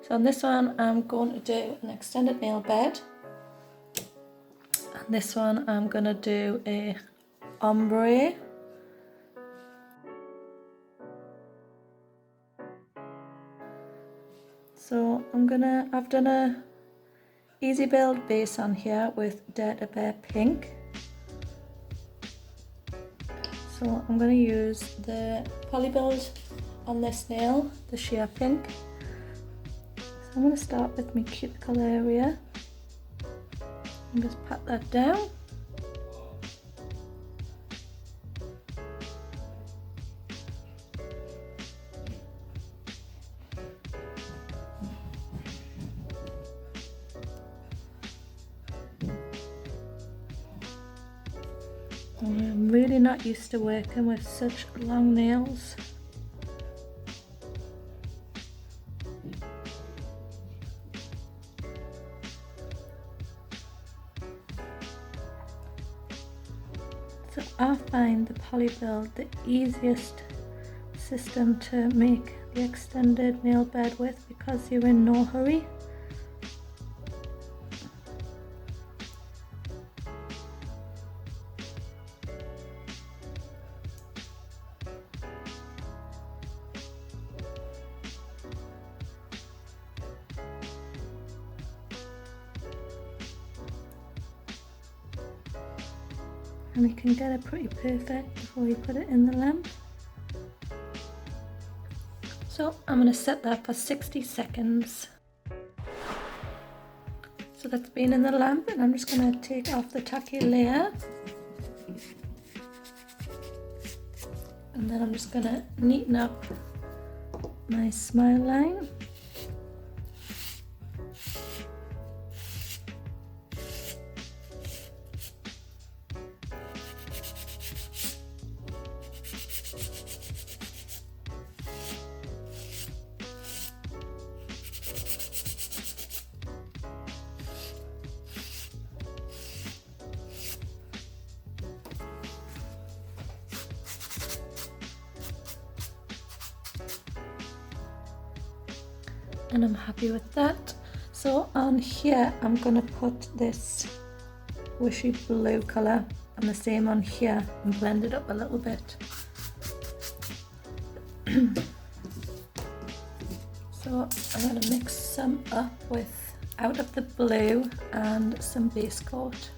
So on this one I'm going to do an extended nail bed, and this one I'm going to do a ombre. So I've done a EasiBuild base on here with Data Bear Pink. So I'm going to use the PoliBuild on this nail, the sheer pink. So I'm going to start with my cuticle area and just pat that down. I'm really not used to working with such long nails. So I find the PoliBuild the easiest system to make the extended nail bed with because you're in no hurry. And you can get it pretty perfect before you put it in the lamp. So I'm going to set that for 60 seconds. So that's been in the lamp, and I'm just going to take off the tacky layer. And then I'm just going to neaten up my smile line. And I'm happy with that. So on here I'm going to put this wishy blue colour and the same on here and blend it up a little bit. So I'm going to mix some up with out of the blue and some base coat.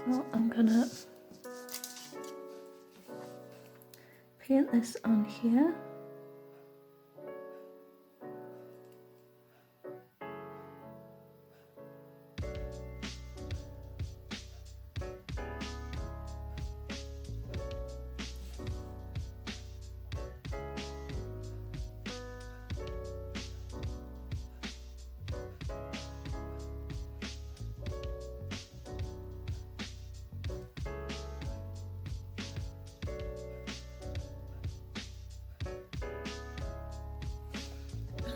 So I'm gonna paint this on here.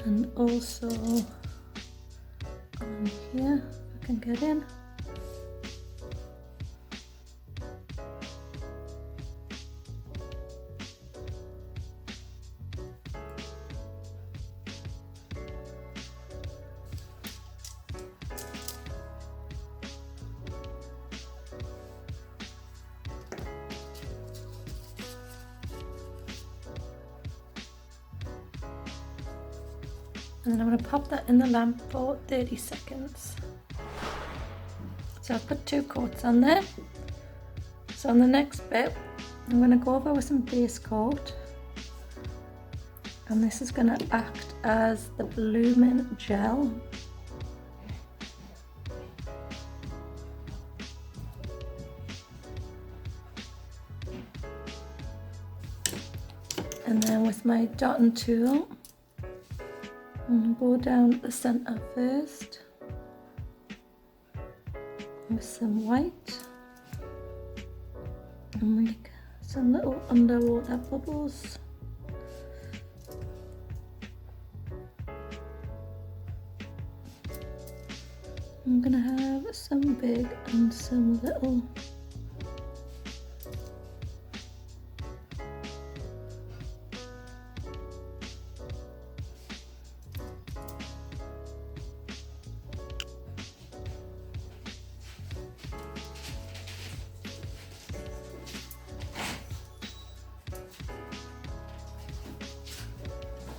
And also on here, if I can get in. And then I'm going to pop that in the lamp for 30 seconds. So I've put 2 coats on there. So on the next bit, I'm going to go over with some base coat. And this is going to act as the blooming gel. And then with my dotting tool, I'm going to go down the centre first with some white and make some little underwater bubbles. I'm going to have some big and some little.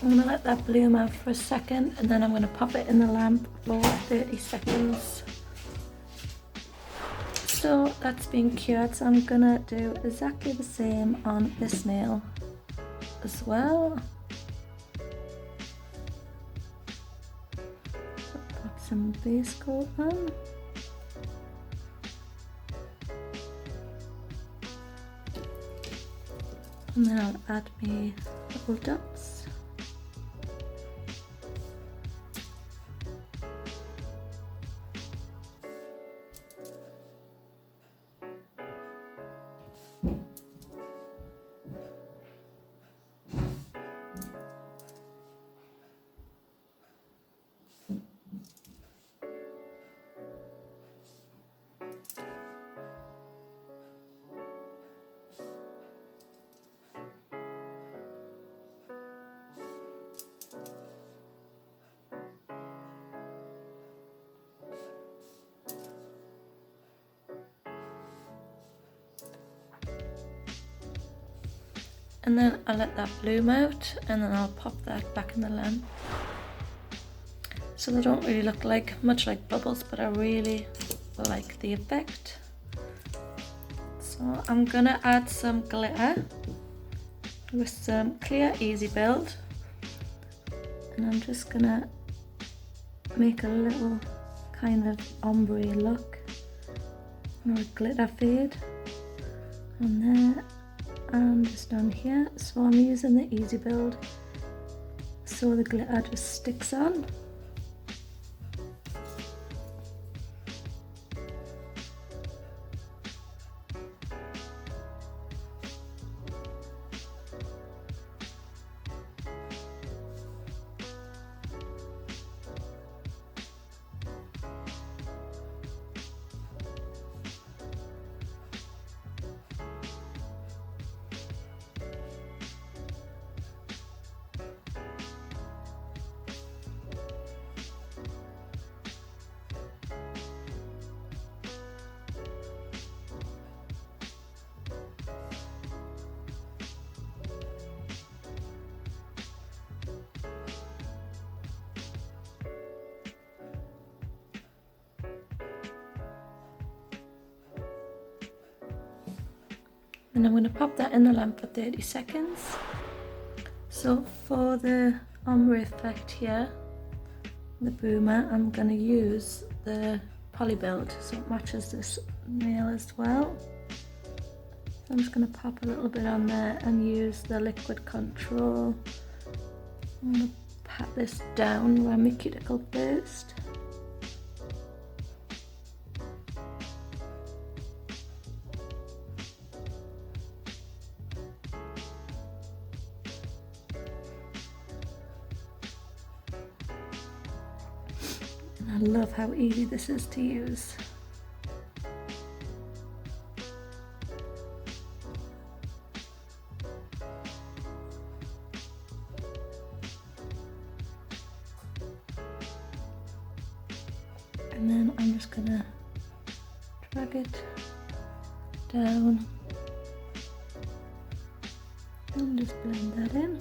I'm going to let that bloom out for a second and then I'm going to pop it in the lamp for 30 seconds. So that's been cured, so I'm going to do exactly the same on this nail as well. Put some base coat on. And then I'll add my little dots. And then I'll let that bloom out and then I'll pop that back in the lamp. So they don't really look much like bubbles, but I really like the effect. So I'm gonna add some glitter with some clear EasiBuild, and I'm just gonna make a little kind of ombre look or a glitter fade on there and just on here. So I'm using the EasiBuild so the glitter just sticks on. And I'm going to pop that in the lamp for 30 seconds. So for the ombre effect here, the boomer, I'm going to use the PoliBuild so it matches this nail as well. So I'm just going to pop a little bit on there and use the liquid control. I'm going to pat this down around my cuticle first. I love how easy this is to use. And then I'm just gonna drag it down and just blend that in.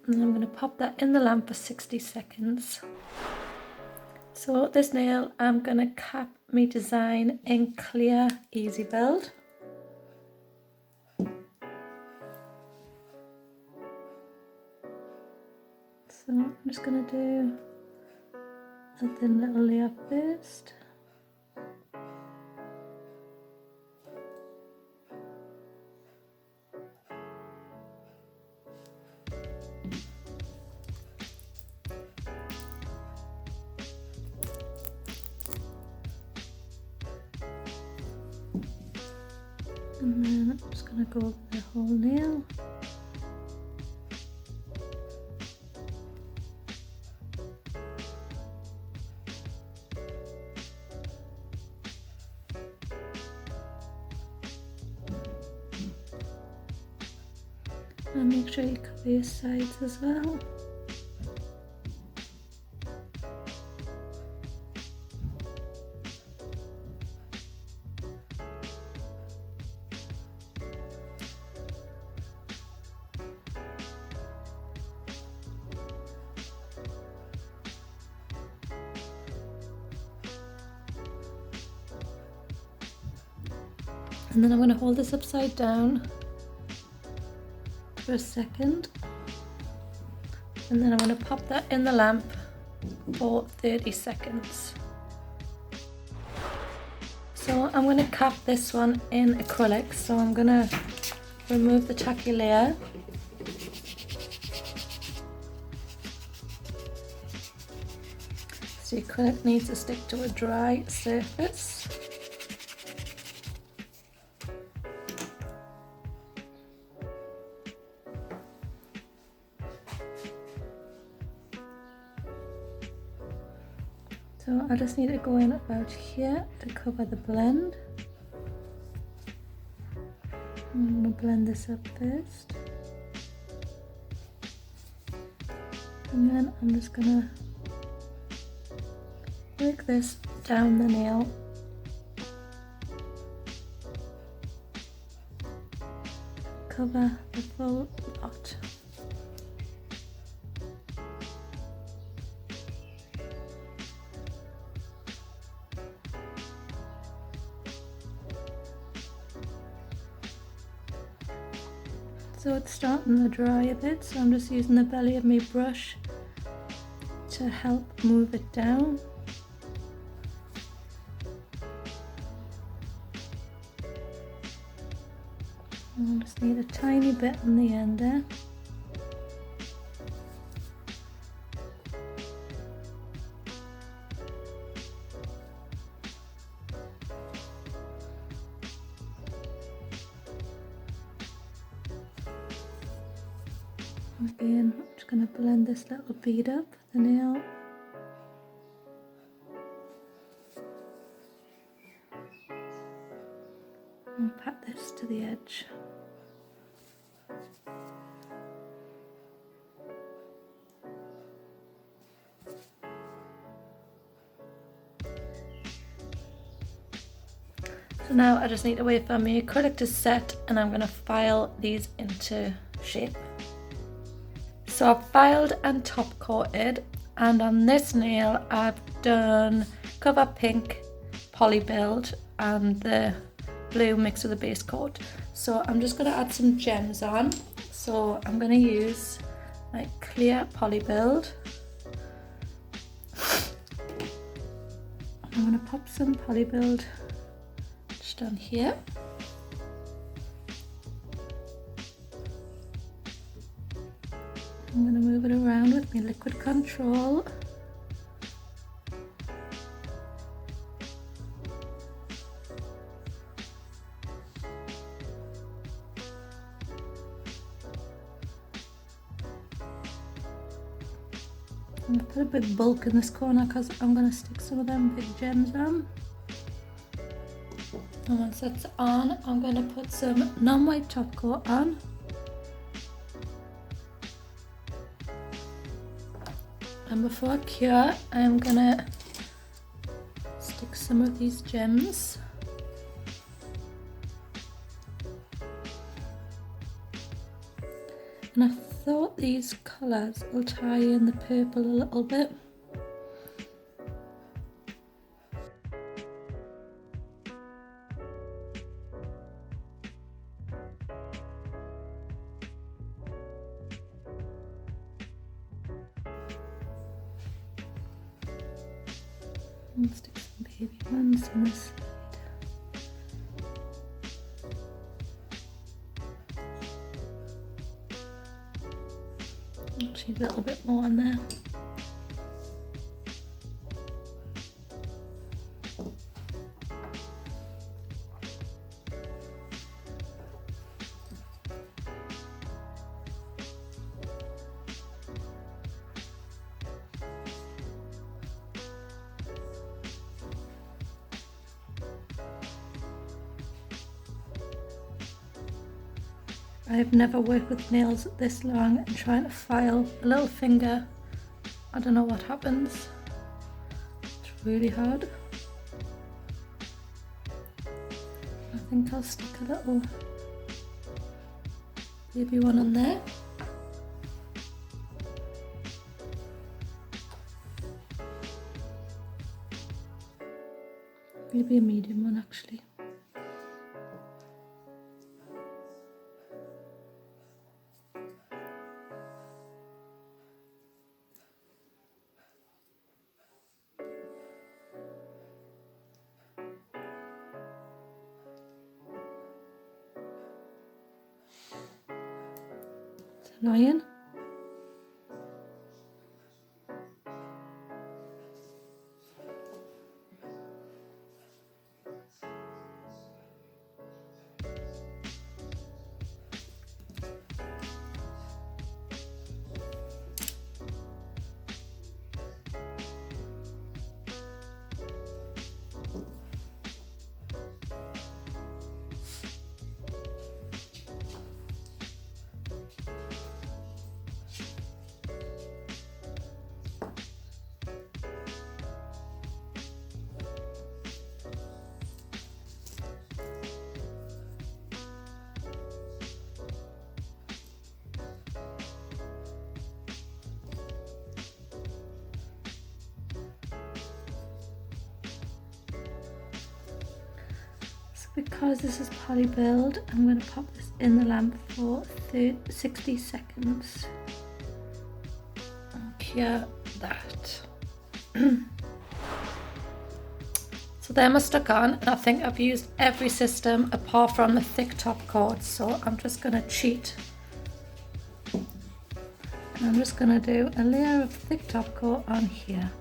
And I'm going to pop that in the lamp for 60 seconds. So this nail, I'm going to cap my design in clear EasiBuild. So I'm just going to do a thin little layer first. And then I'm just going to go over the whole nail. And make sure you cover your sides as well. And then I'm going to hold this upside down for a second, and then I'm going to pop that in the lamp for 30 seconds. So I'm going to cap this one in acrylic, so I'm going to remove the tacky layer. So the acrylic needs to stick to a dry surface. So I just need to go in about here to cover the blend. I'm going to blend this up first. And then I'm just going to work this down the nail. Cover the full lot. So it's starting to dry a bit, so I'm just using the belly of my brush to help move it down. And I just need a tiny bit on the end there. Again, I'm just going to blend this little bead up the nail. And pat this to the edge. So now I just need to wait for my acrylic to set, and I'm going to file these into shape. So I've filed and top coated, and on this nail I've done Cover Pink, PoliBuild and the blue mixed with the base coat. So I'm just going to add some gems on. So I'm going to use my clear PoliBuild. I'm going to pop some PoliBuild just on here. I'm going to move it around with my liquid control. I'm going to put a big bulk in this corner because I'm going to stick some of them big gems on. And once that's on, I'm going to put some non-white top coat on. And before I cure, I'm gonna stick some of these gems. And I thought these colours will tie in the purple a little bit. And stick some baby ones on this side. Actually, a little bit more on there. I've never worked with nails this long, and trying to file a little finger, I don't know what happens. It's really hard. I think I'll stick a little baby one on there. Maybe a medium one actually. Annoying. Because this is PoliBuild, I'm going to pop this in the lamp for 60 seconds. And cure that. So them are stuck on, and I think I've used every system apart from the thick top coat, so I'm just going to cheat. And I'm just going to do a layer of thick top coat on here.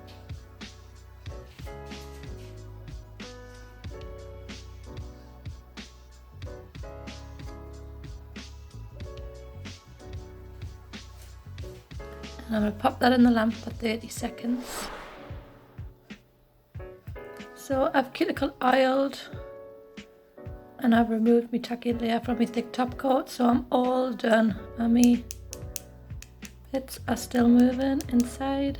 And I'm going to pop that in the lamp for 30 seconds. So I've cuticle oiled and I've removed my tacky layer from my thick top coat, so I'm all done. And my bits are still moving inside.